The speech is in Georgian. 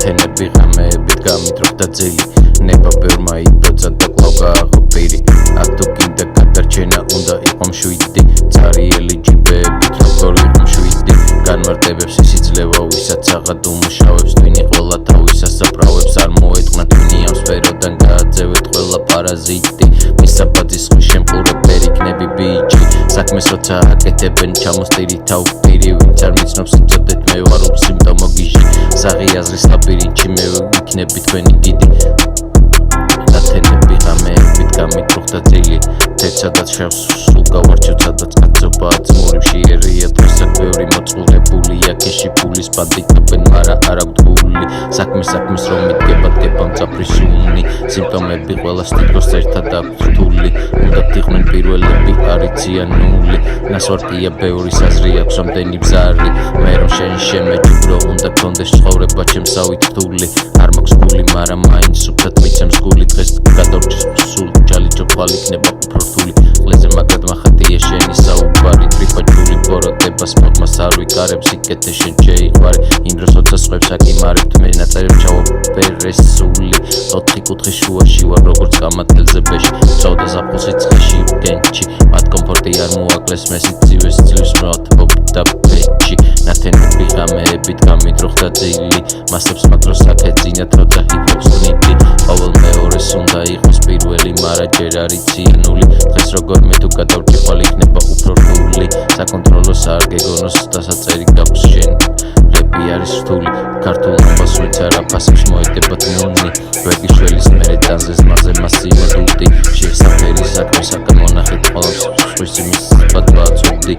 ნათენები ღამეებით გამიტროხდა ძილი ნება ბევრმა იდოცა და კვლავ გააღო პირი აქ თუ კიდე გადარჩენა უნდა იყო მშვიდი цаრიელი ჯიბეებით როგორ იყო მშვიდი განმარტებებს სიცილევა ვისაც აღად უმუშავებს twინი ყველა თავის ასაправებს არ მოეტყნა twინი ამ სფეროდან გააძევეთ ყველა პარაზიტი მისაბაძის ხვის შემყურებელი იქნები ბიჭი საქმეს როცა აკეთებენ ჩამოსტირი თავპირი ვინც არ მიცნობს იწოდეთ მე ვარ სიმპტომო გიჟი საღი აზრის ლაბირინთში მე ვიქნები თქვენი გიდი ნათენები ღამეებით გამიტროხდა ძილი თეთრსადაც შავს სულ გავარჩევ სადაც კაცობაა ძმურებში ერია დღესაც ბევრი მოწყურებულია ქეში ფულის ბანდიტობენ მარა არ აქვს გული საქმის რომ მიდგება მწაფრის უნი სიმპტომები ყველას თითქოს ერთად აქვს რთული უნდა თიყვნენ პირველები არ იციან ნული ნასვარტია ბევრი საზრი აქვს რამდენი ბზარი მე რომ შენ შემეჯიბრო უნდა გქონდეს ცხოვრება ჩემსავით რთული არ მაქვს გული მარა მაინც სუფთად მიცემს გული დღეს გადავრჩეს სულ ჯალიჯო ხვალ იქნება უფრო რთული ყლეზე მაგრად მახატია შენი საუბარი ტრიფაჯული ბოროტებას მოდმას არ ვიკარებ სიკეთე შენ შეიყვარე იმ დროს როცა სხვებს აკიმარებთ მე ნაწერებ ჩავაფერეს სული 4 კუთხის შუაში ვარ როგორც გამატელზე ბეში წავდა ზაფხულს რიცხეში ვგენჩი მათ კომფორტი არ მოაკლეს მე სიცივეს ძლივს მოვათბობდა პეჩი ნათენები ღამეებით გამიტროხდა ძილი მასებს მაგდროს აკეძინათ როცა ჰიპ-ჰოპს ვნიდი ყოველ მეორეს უნდა იყოს პირველი მარა ჯერ არ იციანული დღეს როგორ მე თუ გადავრჩი ხვალ იქნება უფრო რთული საკონტროლო არ გეგონოს დასაწერი გაქვს შენ რეპი არის რთული ქართულ ამბავს ვინც არ აფასებს მოედებათ მუნი ვერგიშველის მერე დანზე ზმაზე მასიმა დუტი შესაფერი საქმე საკამონახეთ ყოველს სხვისი მის ბატბაცობდი